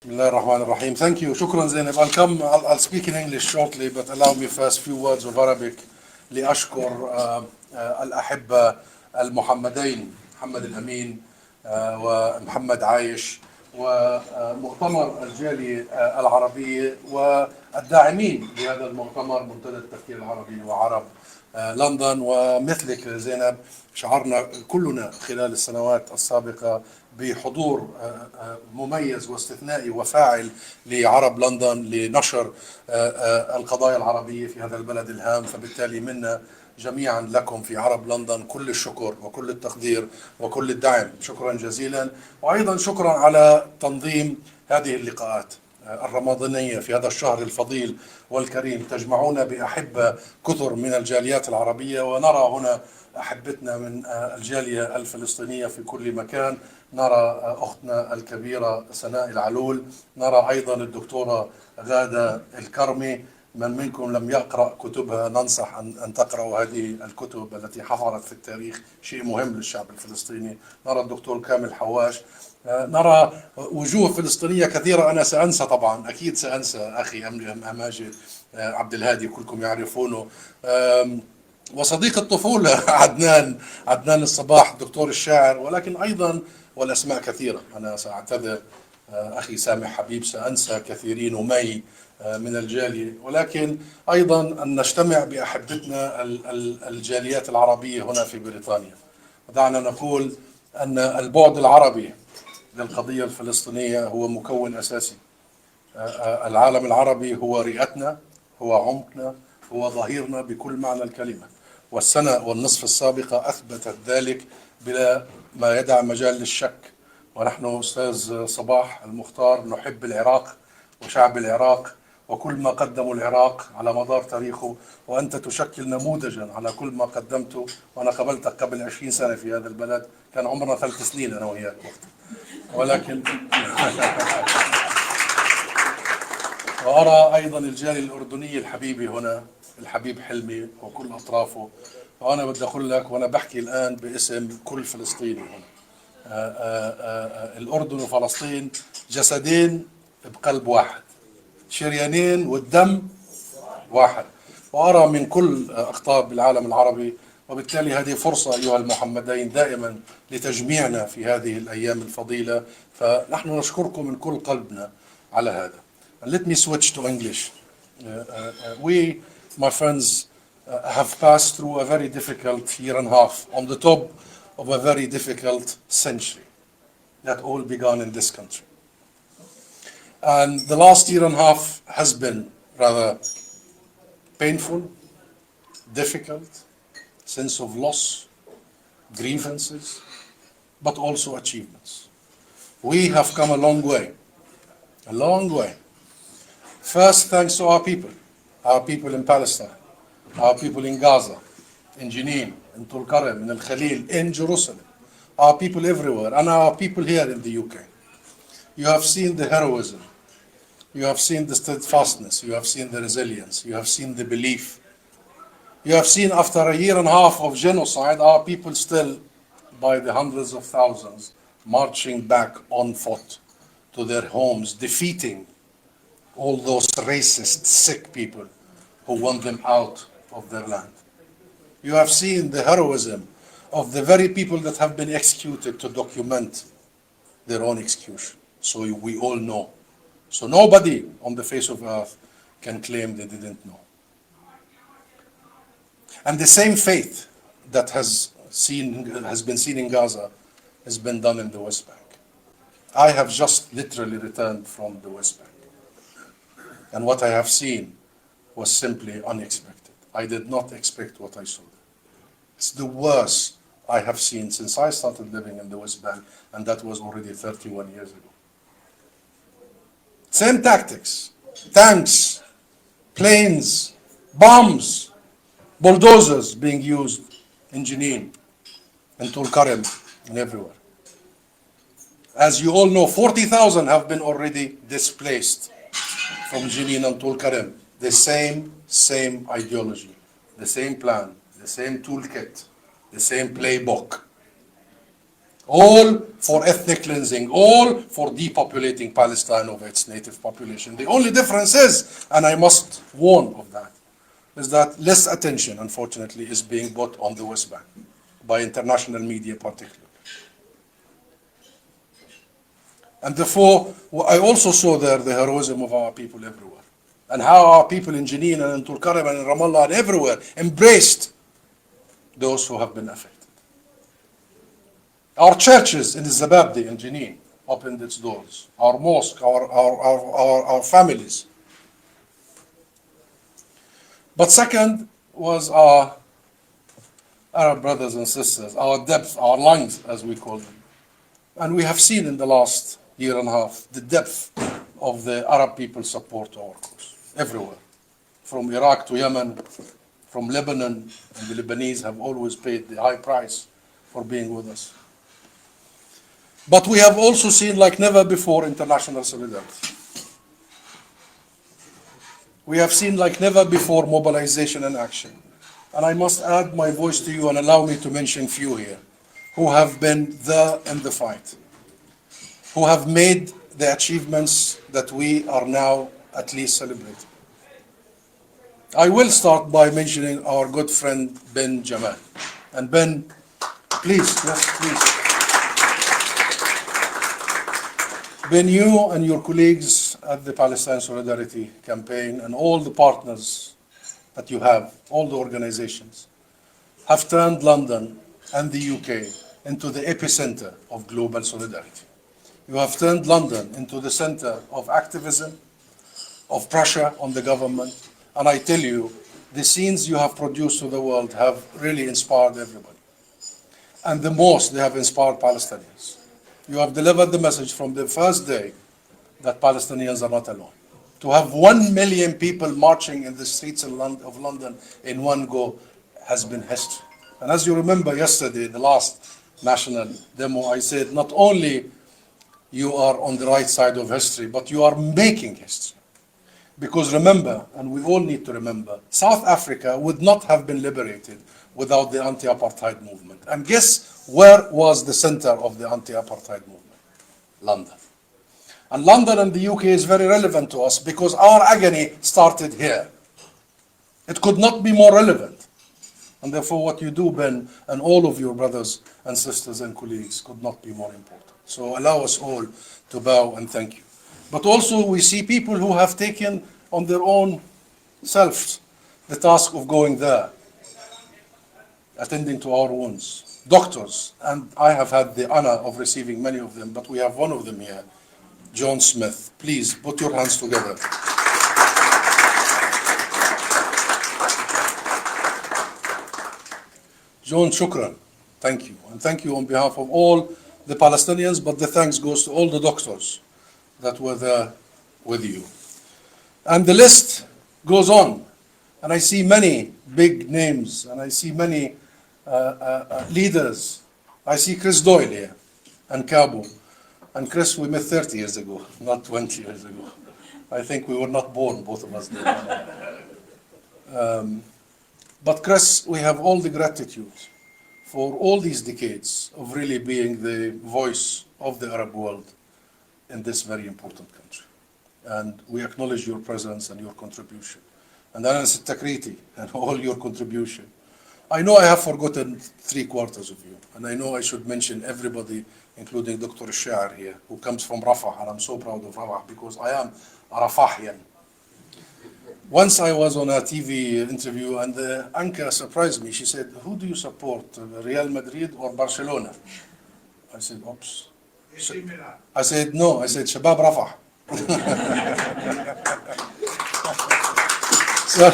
Bismillah ar-Rahman ar-Rahim. Thank you. شكرا زينب. I'll speak in English shortly, but allow me first few words of Arabic لأشكر الأحبة المحمدين محمد الأمين ومحمد عايش ومؤتمر الجالية العربية والداعمين لهذا المؤتمر منتدى التفكير العربي وعرب لندن. ومثلك زينب شعرنا كلنا خلال السنوات السابقة بحضور مميز واستثنائي وفاعل لعرب لندن لنشر القضايا العربية في هذا البلد الهام. فبالتالي منا جميعا لكم في عرب لندن كل الشكر وكل التقدير وكل الدعم. شكرا جزيلا. وأيضا شكرا على تنظيم هذه اللقاءات الرمضانية في هذا الشهر الفضيل والكريم. تجمعون بأحبة كثر من الجاليات العربية، ونرى هنا أحبتنا من الجالية الفلسطينية في كل مكان. نرى أختنا الكبيرة سناء العلول، نرى أيضا الدكتورة غادة الكرمي. من منكم لم يقرأ كتبها ننصح أن تقرأوا هذه الكتب التي حفرت في التاريخ شيء مهم للشعب الفلسطيني. نرى الدكتور كامل حواش، نرى وجوه فلسطينية كثيرة. أنا سأنسى طبعا، أكيد سأنسى أخي ماجد عبد الهادي كلكم يعرفونه، وصديق الطفولة عدنان الصباح دكتور الشاعر، ولكن أيضا والأسماء كثيرة. أنا سأعتذر أخي سامح حبيب، سأنسى كثيرين، ومي من الجالية. ولكن أيضا أن نجتمع بأحبتنا الجاليات العربية هنا في بريطانيا. ودعنا نقول أن البعد العربي للقضية الفلسطينية هو مكون أساسي. العالم العربي هو رئتنا، هو عمقنا، هو ظهيرنا بكل معنى الكلمة. والسنة والنصف السابقة أثبتت ذلك بلا ما يدع مجال للشك. ونحن أستاذ صباح المختار نحب العراق وشعب العراق وكل ما قدموا العراق على مدار تاريخه، وأنت تشكل نموذجا على كل ما قدمته. وأنا قابلتك قبل 20 سنة في هذا البلد، كان عمرنا 3 سنين أنا وياك وقتها. ولكن وأرى أيضا الجالية الأردنية الحبيبي هنا، الحبيب حلمي وكل أطرافه. وأنا بدي أقول لك، وأنا بحكي الآن باسم كل فلسطيني هنا، الأردن وفلسطين جسدين بقلب واحد، شريانين والدم واحد. وأرى من كل أقطاب العالم العربي، وبالتالي هذه فرصة أيها المحمدين دائما لتجميعنا في هذه الأيام الفضيلة. فنحن نشكركم من كل قلبنا على هذا. And let me switch to English. We, my friends, have passed through a very difficult year and a half on the top of a very difficult century that all began in this country. And the last year and a half has been rather painful, difficult, sense of loss, grievances, but also achievements. We have come a long way, a long way. First, thanks to our people in Palestine, our people in Gaza, in Jenin, in Tulkarem, in Al-Khalil, in Jerusalem, our people everywhere, and our people here in the UK. You have seen the heroism, you have seen the steadfastness, you have seen the resilience, you have seen the belief. You have seen after a year and a half of genocide, our people still, by the hundreds of thousands, marching back on foot to their homes, defeating all those racist, sick people who want them out of their land. You have seen the heroism of the very people that have been executed to document their own execution. So we all know. So nobody on the face of earth can claim they didn't know. And the same faith that has been seen in Gaza has been done in the West Bank. I have just literally returned from the West Bank. And what I have seen was simply unexpected. I did not expect what I saw there. It's the worst I have seen since I started living in the West Bank, and that was already 31 years ago. Same tactics, tanks, planes, bombs, bulldozers being used in Jenin, in Tulkarem, and everywhere. As you all know, 40,000 have been already displaced from Jenin and Tulkarem. The same ideology, the same plan, the same toolkit, the same playbook. all for ethnic cleansing, all for depopulating Palestine of its native population. The only difference is, and I must warn of that, is that less attention, unfortunately, is being put on the West Bank by international media particularly. And therefore, I also saw there the heroism of our people everywhere, and how our people in Jenin and in Tulkarem and in Ramallah and everywhere embraced those who have been affected. Our churches in Zababdi in Jenin opened its doors. Our mosque, our families. But second was our Arab brothers and sisters, our depth, our lungs, as we call them. And we have seen in the last year and a half the depth of the Arab people's support to our cause, everywhere. From Iraq to Yemen, from Lebanon, and the Lebanese have always paid the high price for being with us. But we have also seen, like never before, international solidarity. We have seen, like never before, mobilization and action. And I must add my voice to you and allow me to mention few here who have been there in the fight, who have made the achievements that we are now at least celebrating. I will start by mentioning our good friend Ben Jamal. And Ben, please, yes, please. Ben, you and your colleagues at the Palestine Solidarity Campaign and all the partners that you have, all the organizations, have turned London and the UK into the epicenter of global solidarity. You have turned London into the center of activism, of pressure on the government, and I tell you, the scenes you have produced to the world have really inspired everybody. And the most, they have inspired Palestinians. You have delivered the message from the first day that Palestinians are not alone. To have 1 million people marching in the streets of London in one go has been history. And as you remember yesterday, the last national demo, I said, not only you are on the right side of history, but you are making history. Because remember, and we all need to remember, South Africa would not have been liberated without the anti-apartheid movement. And guess where was the center of the anti-apartheid movement? London. And London and the UK is very relevant to us because our agony started here. It could not be more relevant. And therefore what you do, Ben, and all of your brothers and sisters and colleagues could not be more important. So allow us all to bow and thank you. But also we see people who have taken on their own selves the task of going there, attending to our wounds, doctors, and I have had the honor of receiving many of them, but we have one of them here, John Smith. Please put your hands together. John, shukran. Thank you. And thank you on behalf of all the Palestinians, but the thanks goes to all the doctors that were there with you. And the list goes on. And I see many big names, and I see many leaders. I see Chris Doyle here, and Cabo. And Chris, we met 30 years ago, not 20 years ago. I think we were not born, both of us did. But Chris, we have all the gratitude for all these decades of really being the voice of the Arab world in this very important country. And we acknowledge your presence and your contribution. And Anas Takriti and all your contribution. I know I have forgotten 3/4 of you, and I know I should mention everybody, including Dr. Sha'ar here, who comes from Rafah, and I'm so proud of Rafah because I am a Rafahian. Once I was on a TV interview, and the anchor surprised me. She said, "Who do you support, Real Madrid or Barcelona?" I said, "Oops." I said, "No." I said, "Shabab Rafah." So,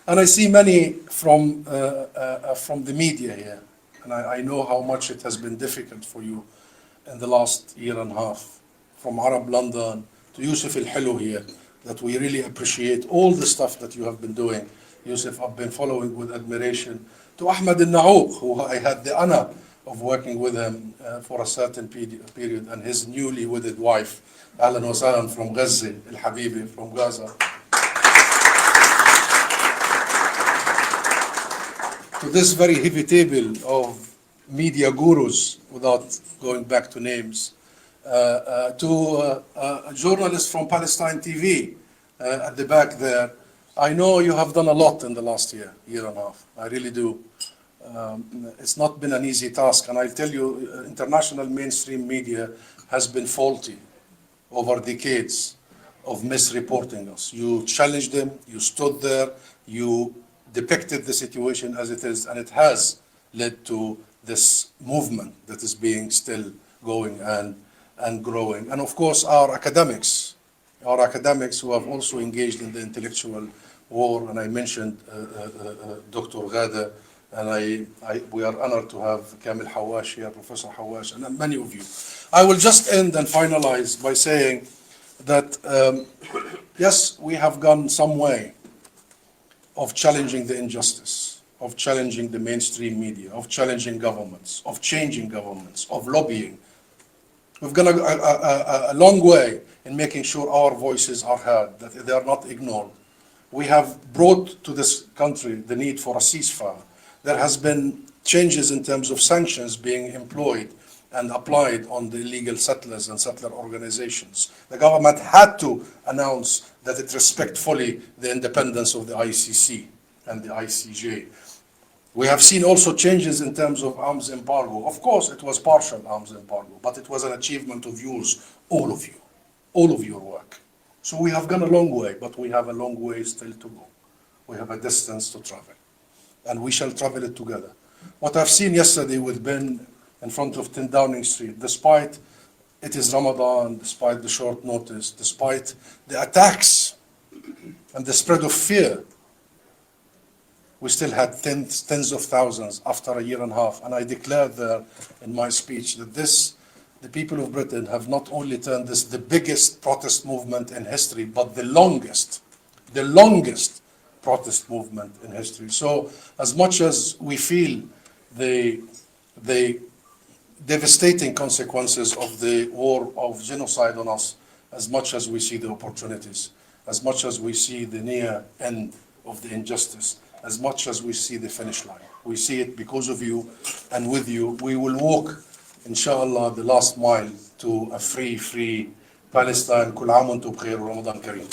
and I see many from the media here, and I know how much it has been difficult for you in the last year and a half, from Arab London to Yusuf Al-Helu here, that we really appreciate all the stuff that you have been doing. Yusuf, I've been following with admiration. To Ahmed Al-Naouq, who I had the honor of working with him for a certain period, and his newly wedded wife, Ahlan wa Sahlan from Gaza, Al-Habibi from Gaza. To this very heavy table of media gurus, without going back to names, to journalists from Palestine TV at the back there. I know you have done a lot in the last year and a half. I really do. It's not been an easy task, and I'll tell you, international mainstream media has been faulty over decades of misreporting us. You challenged them, you stood there, you depicted the situation as it is, and it has led to this movement that is being still going and growing. And of course, our academics who have also engaged in the intellectual war, and I mentioned Dr. Ghada, and we are honored to have Kamil Hawash here, Professor Hawash, and many of you. I will just end and finalize by saying that, yes, we have gone some way of challenging the injustice, of challenging the mainstream media, of challenging governments, of changing governments, of lobbying. We've gone a long way in making sure our voices are heard, that they are not ignored. We have brought to this country the need for a ceasefire. There has been changes in terms of sanctions being employed and applied on the illegal settlers and settler organizations. The government had to announce that it respects fully the independence of the ICC and the ICJ. We have seen also changes in terms of arms embargo. Of course, it was partial arms embargo, but it was an achievement of yours, all of your work. So we have gone a long way, but we have a long way still to go. We have a distance to travel, and we shall travel it together. What I've seen yesterday with Ben in front of 10 Downing Street, despite it is Ramadan, despite the short notice, despite the attacks and the spread of fear, we still had tens of thousands after a year and a half. And I declared there in my speech that the people of Britain have not only turned this the biggest protest movement in history, but the longest protest movement in history. So as much as we feel the devastating consequences of the war of genocide on us, as much as we see the opportunities, as much as we see the near end of the injustice, as much as we see the finish line. We see it because of you and with you. We will walk, inshallah, the last mile to a free Palestine. كل عام وانتم بخير ورمضان كريم.